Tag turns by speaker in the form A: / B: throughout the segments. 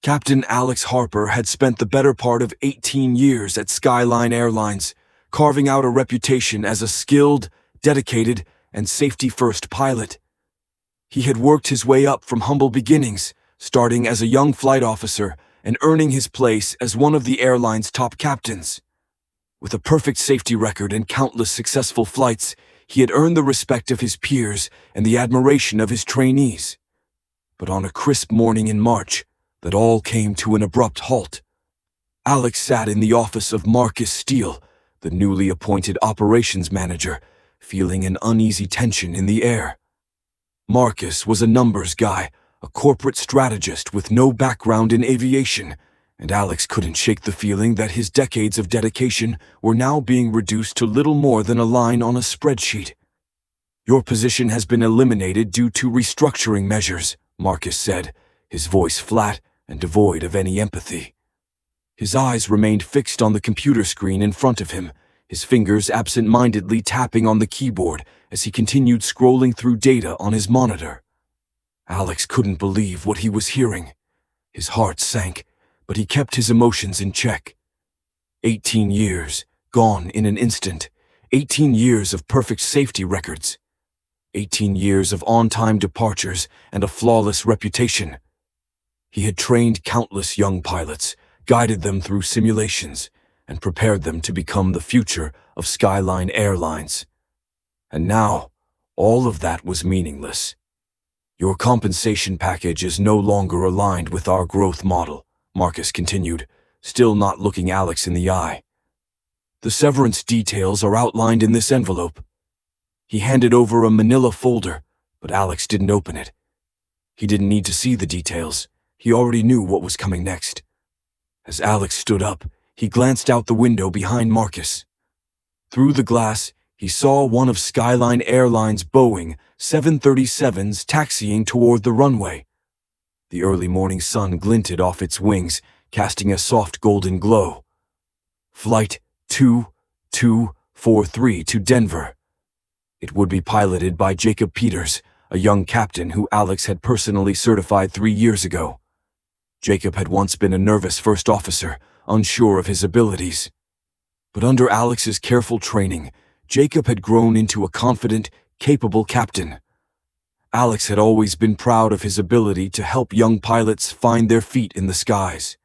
A: Captain Alex Harper had spent the better part of 18 years at Skyline Airlines, carving out a reputation as a skilled, dedicated, and safety-first pilot. He had worked his way up from humble beginnings, starting as a young flight officer and earning his place as one of the airline's top captains. With a perfect safety record and countless successful flights, he had earned the respect of his peers and the admiration of his trainees. But on a crisp morning in March, that all came to an abrupt halt. Alex sat in the office of Marcus Steele, the newly appointed operations manager, feeling an uneasy tension in the air. Marcus was a numbers guy, a corporate strategist with no background in aviation, and Alex couldn't shake the feeling that his decades of dedication were now being reduced to little more than a line on a spreadsheet. "Your position has been eliminated due to restructuring measures," Marcus said, his voice flat and devoid of any empathy. His eyes remained fixed on the computer screen in front of him, his fingers absent-mindedly tapping on the keyboard as he continued scrolling through data on his monitor. Alex couldn't believe what he was hearing. His heart sank, but he kept his emotions in check. 18 years, gone in an instant. 18 years of perfect safety records. 18 years of on-time departures and a flawless reputation. He had trained countless young pilots, guided them through simulations, and prepared them to become the future of Skyline Airlines. And now, all of that was meaningless. "Your compensation package is no longer aligned with our growth model," Marcus continued, still not looking Alex in the eye. "The severance details are outlined in this envelope." He handed over a manila folder, but Alex didn't open it. He didn't need to see the details. He already knew what was coming next. As Alex stood up, he glanced out the window behind Marcus. Through the glass, he saw one of Skyline Airlines' Boeing 737s taxiing toward the runway. The early morning sun glinted off its wings, casting a soft golden glow. Flight 2243 to Denver. It would be piloted by Jacob Peters, a young captain who Alex had personally certified 3 years ago. Jacob had once been a nervous first officer, unsure of his abilities. But under Alex's careful training, Jacob had grown into a confident, capable captain. Alex had always been proud of his ability to help young pilots find their feet in the skies.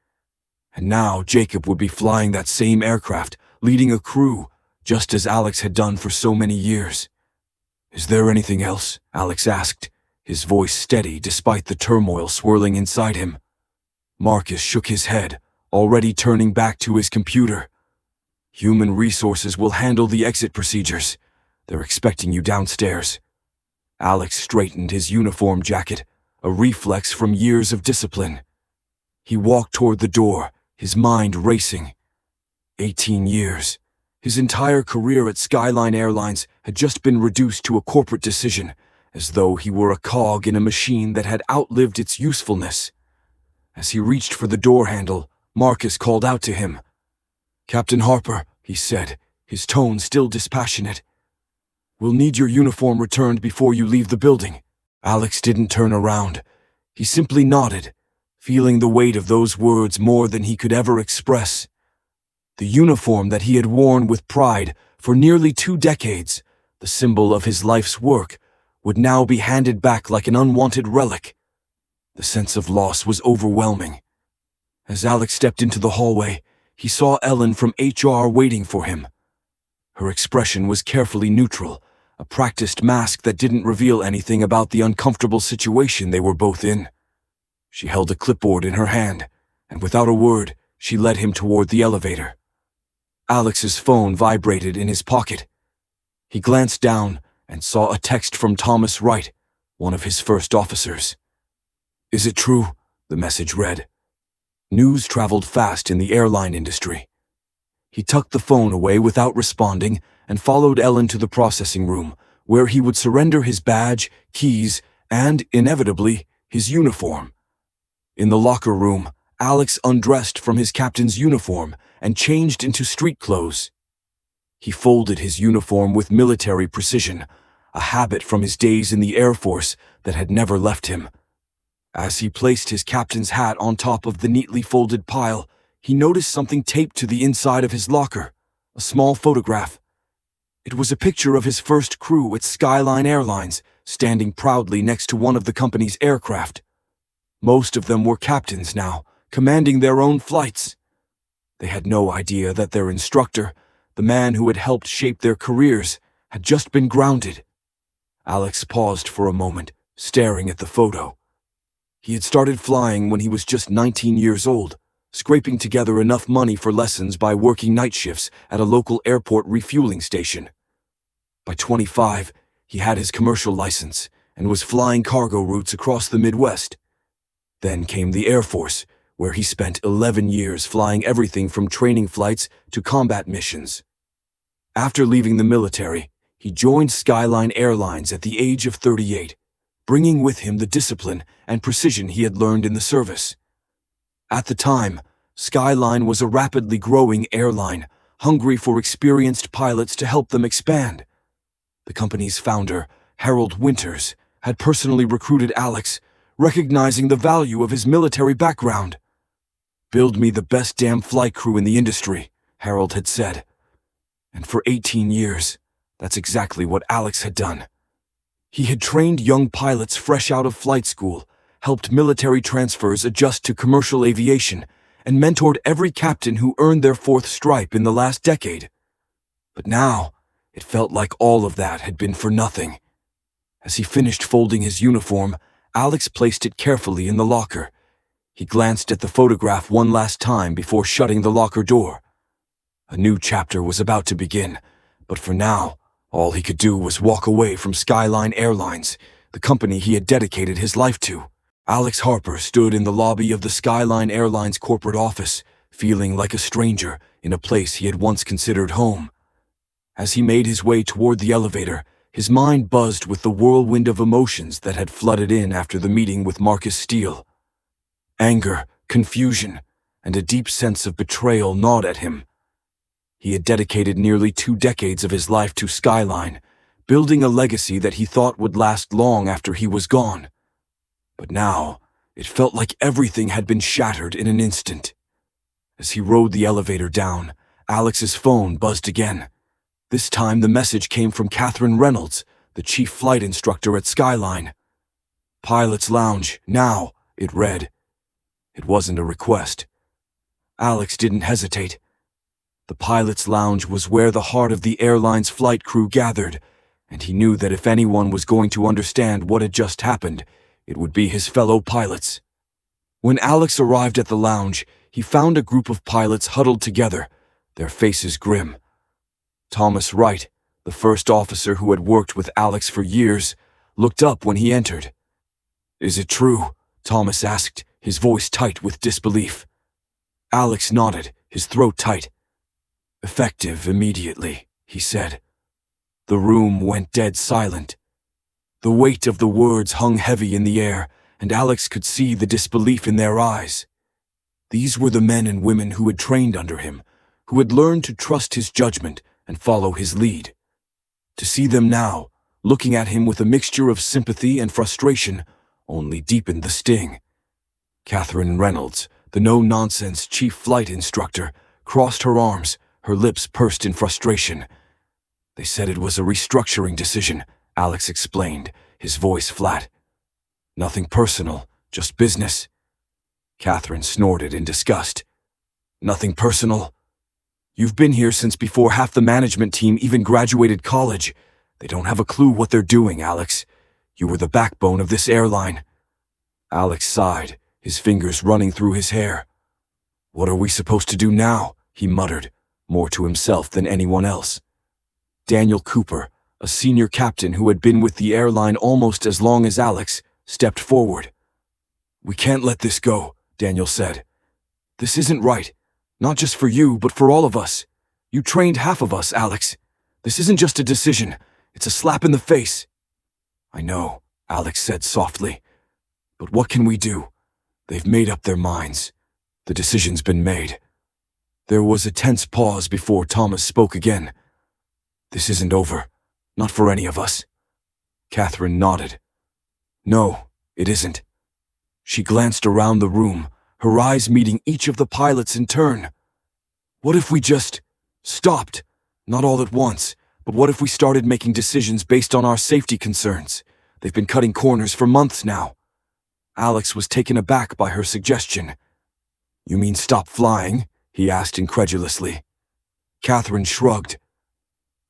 A: And now Jacob would be flying that same aircraft, leading a crew, just as Alex had done for so many years. "Is there anything else?" Alex asked, his voice steady despite the turmoil swirling inside him. Marcus shook his head, already turning back to his computer. "Human resources will handle the exit procedures. They're expecting you downstairs." Alex straightened his uniform jacket, a reflex from years of discipline. He walked toward the door, his mind racing. 18 years. His entire career at Skyline Airlines had just been reduced to a corporate decision, as though he were a cog in a machine that had outlived its usefulness. As he reached for the door handle, Marcus called out to him. "Captain Harper," he said, his tone still dispassionate. "We'll need your uniform returned before you leave the building." Alex didn't turn around. He simply nodded, feeling the weight of those words more than he could ever express. The uniform that he had worn with pride for nearly 2 decades, the symbol of his life's work, would now be handed back like an unwanted relic. The sense of loss was overwhelming. As Alex stepped into the hallway, he saw Ellen from HR waiting for him. Her expression was carefully neutral, a practiced mask that didn't reveal anything about the uncomfortable situation they were both in. She held a clipboard in her hand, and without a word, she led him toward the elevator. Alex's phone vibrated in his pocket. He glanced down and saw a text from Thomas Wright, one of his first officers. "Is it true?" the message read. News traveled fast in the airline industry. He tucked the phone away without responding and followed Ellen to the processing room, where he would surrender his badge, keys, and, inevitably, his uniform. In the locker room, Alex undressed from his captain's uniform and changed into street clothes. He folded his uniform with military precision, a habit from his days in the Air Force that had never left him. As he placed his captain's hat on top of the neatly folded pile, he noticed something taped to the inside of his locker, a small photograph. It was a picture of his first crew at Skyline Airlines, standing proudly next to one of the company's aircraft. Most of them were captains now, commanding their own flights. They had no idea that their instructor, the man who had helped shape their careers, had just been grounded. Alex paused for a moment, staring at the photo. He had started flying when he was just 19 years old, scraping together enough money for lessons by working night shifts at a local airport refueling station. By 25, he had his commercial license and was flying cargo routes across the Midwest. Then came the Air Force, where he spent 11 years flying everything from training flights to combat missions. After leaving the military, he joined Skyline Airlines at the age of 38, bringing with him the discipline and precision he had learned in the service. At the time, Skyline was a rapidly growing airline, hungry for experienced pilots to help them expand. The company's founder, Harold Winters, had personally recruited Alex, recognizing the value of his military background. "Build me the best damn flight crew in the industry," Harold had said. And for 18 years, that's exactly what Alex had done. He had trained young pilots fresh out of flight school, helped military transfers adjust to commercial aviation, and mentored every captain who earned their fourth stripe in the last decade. But now, it felt like all of that had been for nothing. As he finished folding his uniform, Alex placed it carefully in the locker. He glanced at the photograph one last time before shutting the locker door. A new chapter was about to begin, but for now, all he could do was walk away from Skyline Airlines, the company he had dedicated his life to. Alex Harper stood in the lobby of the Skyline Airlines corporate office, feeling like a stranger in a place he had once considered home. As he made his way toward the elevator, his mind buzzed with the whirlwind of emotions that had flooded in after the meeting with Marcus Steele. Anger, confusion, and a deep sense of betrayal gnawed at him. He had dedicated nearly 2 decades of his life to Skyline, building a legacy that he thought would last long after he was gone. But now, it felt like everything had been shattered in an instant. As he rode the elevator down, Alex's phone buzzed again. This time the message came from Catherine Reynolds, the chief flight instructor at Skyline. "Pilot's Lounge, now," it read. It wasn't a request. Alex didn't hesitate. The Pilot's Lounge was where the heart of the airline's flight crew gathered, and he knew that if anyone was going to understand what had just happened, it would be his fellow pilots. When Alex arrived at the lounge, he found a group of pilots huddled together, their faces grim. Thomas Wright, the first officer who had worked with Alex for years, looked up when he entered. "Is it true?" Thomas asked, his voice tight with disbelief. Alex nodded, his throat tight. "Effective immediately," he said. The room went dead silent. The weight of the words hung heavy in the air, and Alex could see the disbelief in their eyes. These were the men and women who had trained under him, who had learned to trust his judgment and follow his lead. To see them now, looking at him with a mixture of sympathy and frustration, only deepened the sting. Catherine Reynolds, the no-nonsense chief flight instructor, crossed her arms, her lips pursed in frustration. "They said it was a restructuring decision," Alex explained, his voice flat. "Nothing personal, just business." Catherine snorted in disgust. "Nothing personal? You've been here since before half the management team even graduated college. They don't have a clue what they're doing, Alex. You were the backbone of this airline." Alex sighed, his fingers running through his hair. "What are we supposed to do now?" he muttered, more to himself than anyone else. Daniel Cooper, a senior captain who had been with the airline almost as long as Alex, stepped forward. "We can't let this go," Daniel said. "This isn't right. Not just for you, but for all of us. You trained half of us, Alex. This isn't just a decision. It's a slap in the face." "I know," Alex said softly. "But what can we do? They've made up their minds. The decision's been made." There was a tense pause before Thomas spoke again. "This isn't over. Not for any of us." Catherine nodded. "No, it isn't." She glanced around the room, her eyes meeting each of the pilots in turn. What if we just stopped? Not all at once, but what if we started making decisions based on our safety concerns? They've been cutting corners for months now. Alex was taken aback by her suggestion. You mean stop flying? He asked incredulously. Catherine shrugged.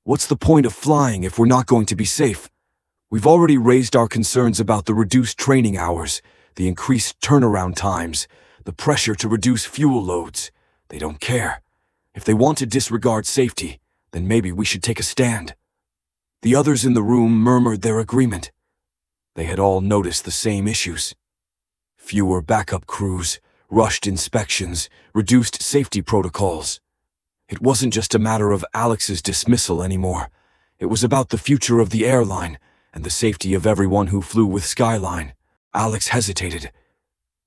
A: What's the point of flying if we're not going to be safe? We've already raised our concerns about the reduced training hours, the increased turnaround times, the pressure to reduce fuel loads. They don't care. If they want to disregard safety, then maybe we should take a stand. The others in the room murmured their agreement. They had all noticed the same issues. Fewer backup crews, rushed inspections, reduced safety protocols. It wasn't just a matter of Alex's dismissal anymore. It was about the future of the airline and the safety of everyone who flew with Skyline. Alex hesitated.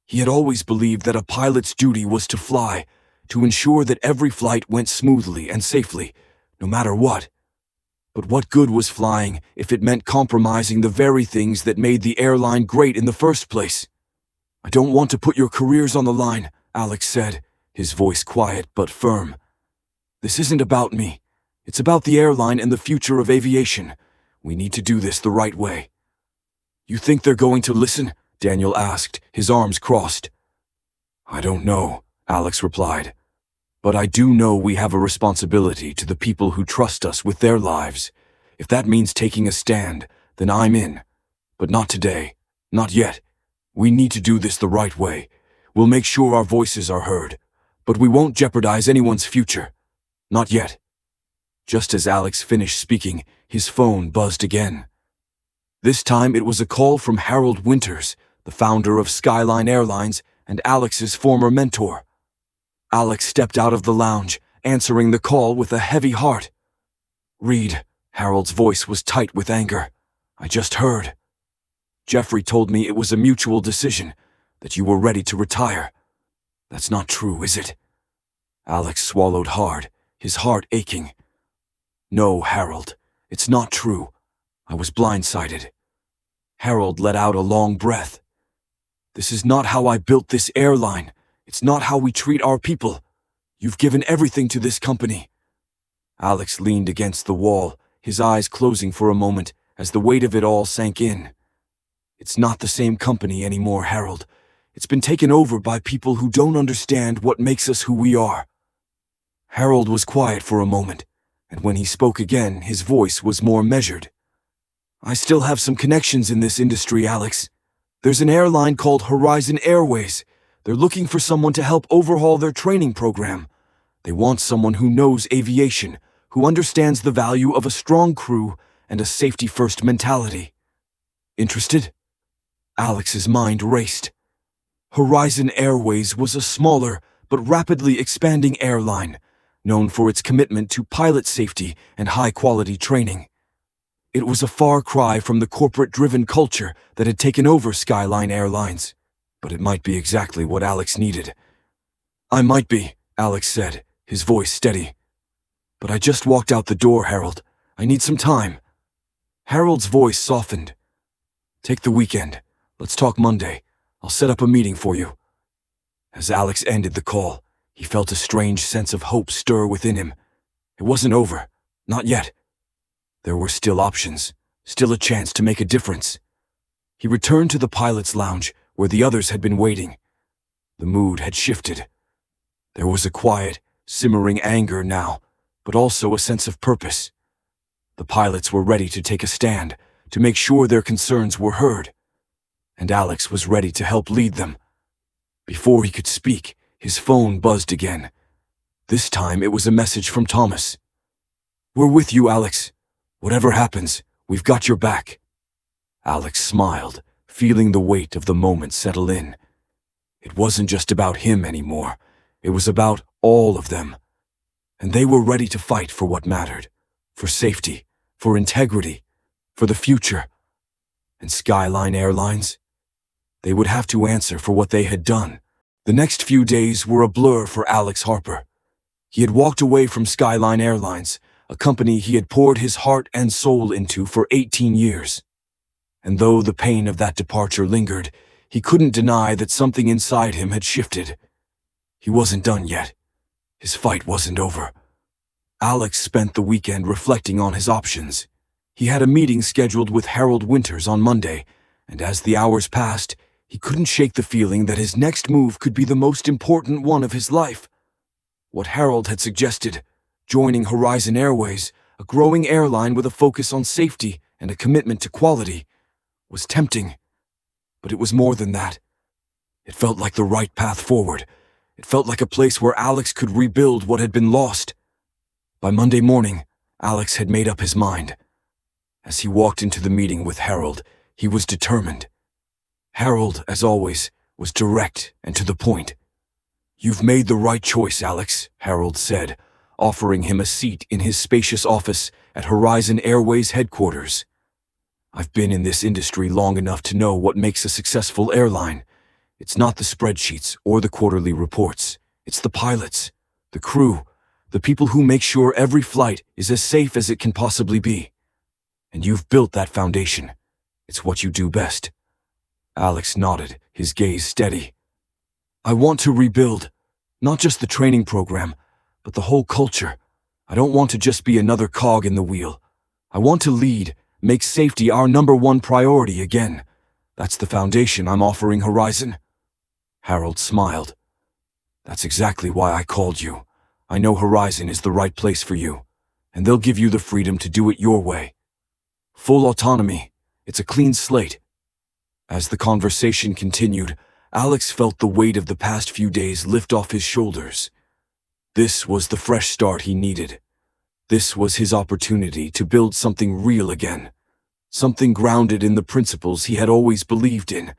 A: He had always believed that a pilot's duty was to fly, to ensure that every flight went smoothly and safely, no matter what. But what good was flying if it meant compromising the very things that made the airline great in the first place? I don't want to put your careers on the line, Alex said, his voice quiet but firm. This isn't about me. It's about the airline and the future of aviation. We need to do this the right way. You think they're going to listen? Daniel asked, his arms crossed. I don't know, Alex replied. But I do know we have a responsibility to the people who trust us with their lives. If that means taking a stand, then I'm in. But not today. Not yet. We need to do this the right way. We'll make sure our voices are heard. But we won't jeopardize anyone's future. Not yet. Just as Alex finished speaking, his phone buzzed again. This time it was a call from Harold Winters, the founder of Skyline Airlines and Alex's former mentor. Alex stepped out of the lounge, answering the call with a heavy heart. Reed, Harold's voice was tight with anger. I just heard. Jeffrey told me it was a mutual decision, that you were ready to retire. That's not true, is it? Alex swallowed hard, his heart aching. No, Harold, it's not true. I was blindsided. Harold let out a long breath. This is not how I built this airline. It's not how we treat our people. You've given everything to this company. Alex leaned against the wall, his eyes closing for a moment as the weight of it all sank in. It's not the same company anymore, Harold. It's been taken over by people who don't understand what makes us who we are. Harold was quiet for a moment, and when he spoke again, his voice was more measured. I still have some connections in this industry, Alex. There's an airline called Horizon Airways. They're looking for someone to help overhaul their training program. They want someone who knows aviation, who understands the value of a strong crew and a safety-first mentality. Interested? Alex's mind raced. Horizon Airways was a smaller but rapidly expanding airline, known for its commitment to pilot safety and high-quality training. It was a far cry from the corporate-driven culture that had taken over Skyline Airlines, but it might be exactly what Alex needed. I might be, Alex said, his voice steady. But I just walked out the door, Harold. I need some time. Harold's voice softened. Take the weekend. Let's talk Monday. I'll set up a meeting for you. As Alex ended the call, he felt a strange sense of hope stir within him. It wasn't over. Not yet. There were still options, still a chance to make a difference. He returned to the pilot's lounge, where the others had been waiting. The mood had shifted. There was a quiet, simmering anger now, but also a sense of purpose. The pilots were ready to take a stand, to make sure their concerns were heard. And Alex was ready to help lead them. Before he could speak, his phone buzzed again. This time it was a message from Thomas. We're with you, Alex. Whatever happens, we've got your back. Alex smiled, feeling the weight of the moment settle in. It wasn't just about him anymore. It was about all of them. And they were ready to fight for what mattered. For safety, for integrity, for the future. And Skyline Airlines? They would have to answer for what they had done. The next few days were a blur for Alex Harper. He had walked away from Skyline Airlines, a company he had poured his heart and soul into for 18 years. And though the pain of that departure lingered, He couldn't deny that something inside him had shifted. He wasn't done yet. His fight wasn't over. Alex spent the weekend reflecting on his options. He had a meeting scheduled with Harold Winters on Monday, and as the hours passed, he couldn't shake the feeling that his next move could be the most important one of his life. What Harold had suggested, joining Horizon Airways, a growing airline with a focus on safety and a commitment to quality, was tempting. But it was more than that. It felt like the right path forward. It felt like a place where Alex could rebuild what had been lost. By Monday morning, Alex had made up his mind. As he walked into the meeting with Harold, he was determined. Harold, as always, was direct and to the point. "You've made the right choice, Alex," Harold said, offering him a seat in his spacious office at Horizon Airways headquarters. "I've been in this industry long enough to know what makes a successful airline. It's not the spreadsheets or the quarterly reports. It's the pilots, the crew, the people who make sure every flight is as safe as it can possibly be. And you've built that foundation. It's what you do best." Alex nodded, his gaze steady. "I want to rebuild, not just the training program, but the whole culture. I don't want to just be another cog in the wheel. I want to lead, make safety our #1 priority again. That's the foundation I'm offering Horizon." Harold smiled. "That's exactly why I called you. I know Horizon is the right place for you, and they'll give you the freedom to do it your way. Full autonomy. It's a clean slate." As the conversation continued, Alex felt the weight of the past few days lift off his shoulders. This was the fresh start he needed. This was his opportunity to build something real again, something grounded in the principles he had always believed in.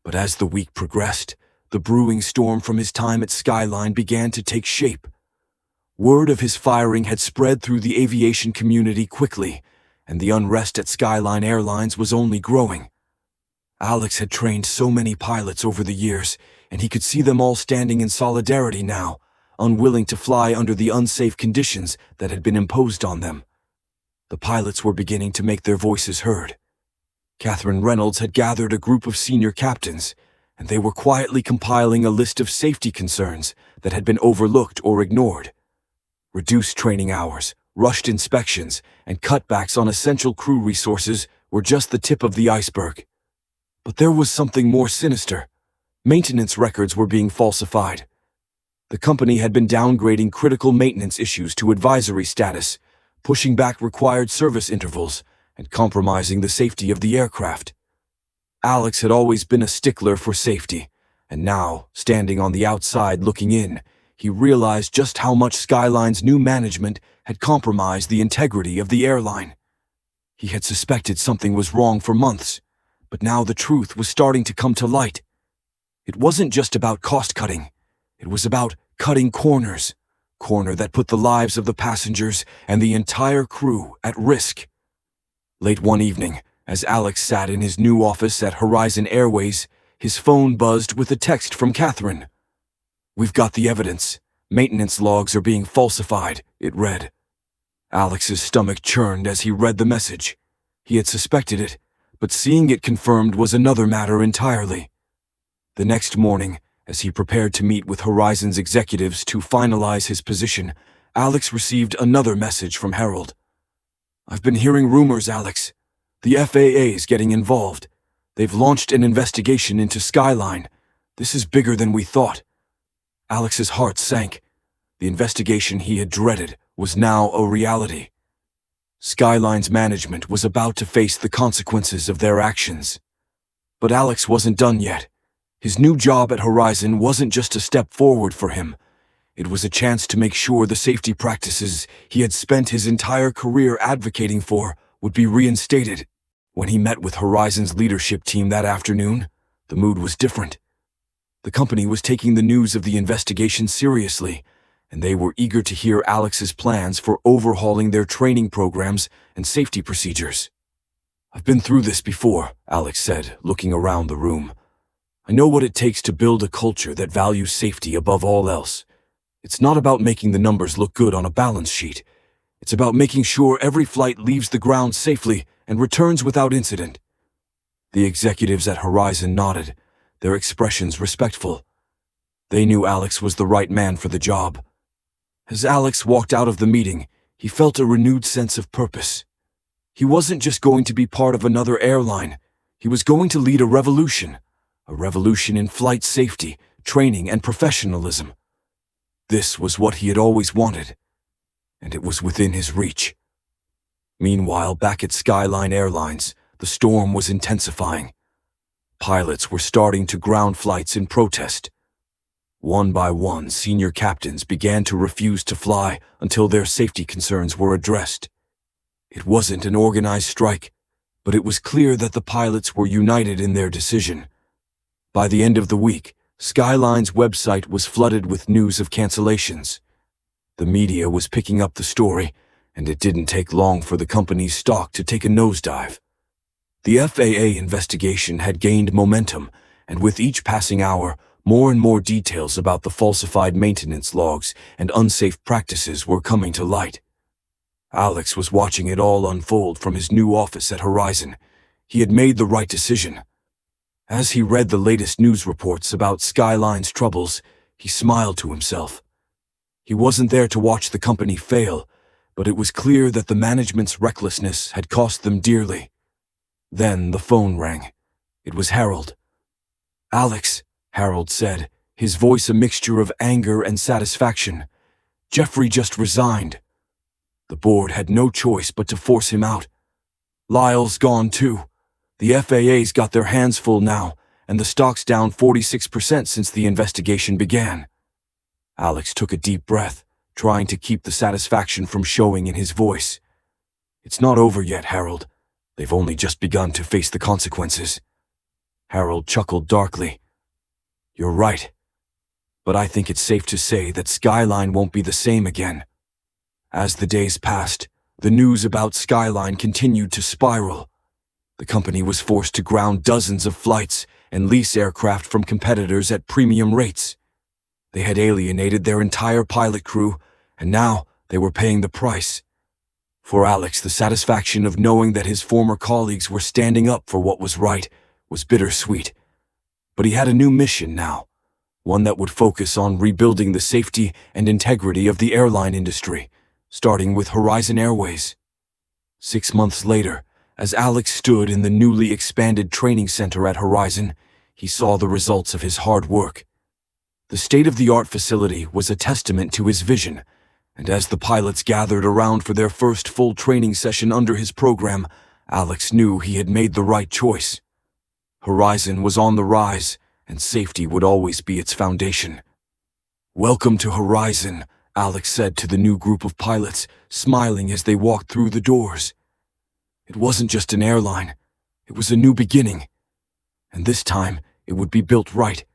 A: But as the week progressed, the brewing storm from his time at Skyline began to take shape. Word of his firing had spread through the aviation community quickly, and the unrest at Skyline Airlines was only growing. Alex had trained so many pilots over the years, and he could see them all standing in solidarity now, unwilling to fly under the unsafe conditions that had been imposed on them. The pilots were beginning to make their voices heard. Catherine Reynolds had gathered a group of senior captains, and they were quietly compiling a list of safety concerns that had been overlooked or ignored. Reduced training hours, rushed inspections, and cutbacks on essential crew resources were just the tip of the iceberg. But there was something more sinister. Maintenance records were being falsified. The company had been downgrading critical maintenance issues to advisory status, pushing back required service intervals, and compromising the safety of the aircraft. Alex had always been a stickler for safety, and now, standing on the outside looking in, he realized just how much Skyline's new management had compromised the integrity of the airline. He had suspected something was wrong for months, but now the truth was starting to come to light. It wasn't just about cost-cutting. It was about cutting corners, corner that put the lives of the passengers and the entire crew at risk. Late one evening, as Alex sat in his new office at Horizon Airways, his phone buzzed with a text from Catherine. "We've got the evidence. Maintenance logs are being falsified," it read. Alex's stomach churned as he read the message. He had suspected it, but seeing it confirmed was another matter entirely. The next morning, as he prepared to meet with Horizon's executives to finalize his position, Alex received another message from Harold. "I've been hearing rumors, Alex. The FAA's getting involved. They've launched an investigation into Skyline. This is bigger than we thought." Alex's heart sank. The investigation he had dreaded was now a reality. Skyline's management was about to face the consequences of their actions. But Alex wasn't done yet. His new job at Horizon wasn't just a step forward for him. It was a chance to make sure the safety practices he had spent his entire career advocating for would be reinstated. When he met with Horizon's leadership team that afternoon, the mood was different. The company was taking the news of the investigation seriously, and they were eager to hear Alex's plans for overhauling their training programs and safety procedures. "I've been through this before," Alex said, looking around the room. "I know what it takes to build a culture that values safety above all else. It's not about making the numbers look good on a balance sheet. It's about making sure every flight leaves the ground safely and returns without incident." The executives at Horizon nodded, their expressions respectful. They knew Alex was the right man for the job. As Alex walked out of the meeting, he felt a renewed sense of purpose. He wasn't just going to be part of another airline. He was going to lead a revolution in flight safety, training, and professionalism. This was what he had always wanted, and it was within his reach. Meanwhile, back at Skyline Airlines, the storm was intensifying. Pilots were starting to ground flights in protest. One by one, senior captains began to refuse to fly until their safety concerns were addressed. It wasn't an organized strike, but it was clear that the pilots were united in their decision. By the end of the week, Skyline's website was flooded with news of cancellations. The media was picking up the story, and it didn't take long for the company's stock to take a nosedive. The FAA investigation had gained momentum, and with each passing hour, more and more details about the falsified maintenance logs and unsafe practices were coming to light. Alex was watching it all unfold from his new office at Horizon. He had made the right decision. As he read the latest news reports about Skyline's troubles, he smiled to himself. He wasn't there to watch the company fail, but it was clear that the management's recklessness had cost them dearly. Then the phone rang. It was Harold. "Alex," Harold said, his voice a mixture of anger and satisfaction. "Jeffrey just resigned." The board had no choice but to force him out. "Lyle's gone too. The FAA's got their hands full now, and the stock's down 46% since the investigation began." Alex took a deep breath, trying to keep the satisfaction from showing in his voice. "It's not over yet, Harold. They've only just begun to face the consequences." Harold chuckled darkly. "You're right. But I think it's safe to say that Skyline won't be the same again." As the days passed, the news about Skyline continued to spiral. The company was forced to ground dozens of flights and lease aircraft from competitors at premium rates. They had alienated their entire pilot crew, and now they were paying the price. For Alex, the satisfaction of knowing that his former colleagues were standing up for what was right was bittersweet. But he had a new mission now, one that would focus on rebuilding the safety and integrity of the airline industry, starting with Horizon Airways. 6 months later, as Alex stood in the newly expanded training center at Horizon, he saw the results of his hard work. The state-of-the-art facility was a testament to his vision, and as the pilots gathered around for their first full training session under his program, Alex knew he had made the right choice. Horizon was on the rise, and safety would always be its foundation. "Welcome to Horizon," Alex said to the new group of pilots, smiling as they walked through the doors. It wasn't just an airline, it was a new beginning. And this time, it would be built right.